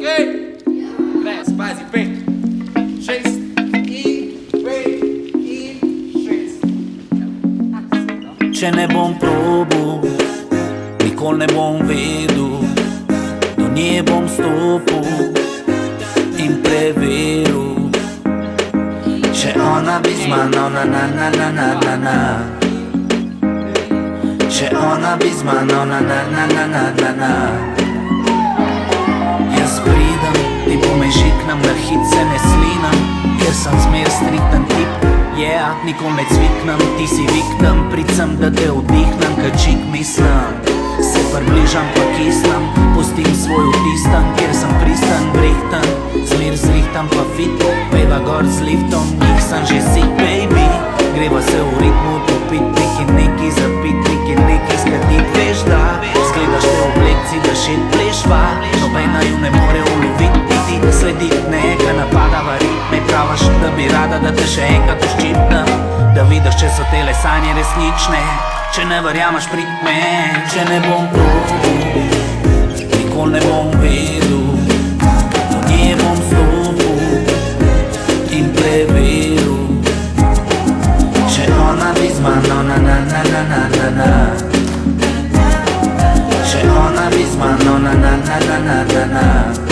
Graj, spazi, 5, 6 in 6. Če ne bom probal, nikoli ne bom vedel, do nje bom stopil in preveril. Če ona bi z mano, na na na na na na na. Če ona bi z mano, na na na na na na na. Jaz pridem, ti pomežiknem, na hit se ne slinam, ker sem zmer strikten tip. Yeah, nikoli ne cviknem, ti si viknem, pricem, da te vdihnem, kačik mislim. Se približam pa kisnem, pustim svoj vtis tam, kjer sem pristan, brehten. Zmer zrihtam pa fit, peva gor z liftom, njih sem že sit, baby. Greva se v ritmu topit, neki neki zapit, neki neki skadit. Veš da, zgledaš te oblekci, da še plešva, nobena ju ne more ulovit, ti sledit neka napadava ritme. Pravaš, da bi rada, da te še enkrat uščipnem, da vidiš, če so tele sanje resnične. Če ne verjamaš, prid me. Če ne bom probal, nikoli ne bom vedel, do nje bom stopil in preveril. Če ona bi z mano, na na na na na na na. Če ona bi z mano, na na na na na na na.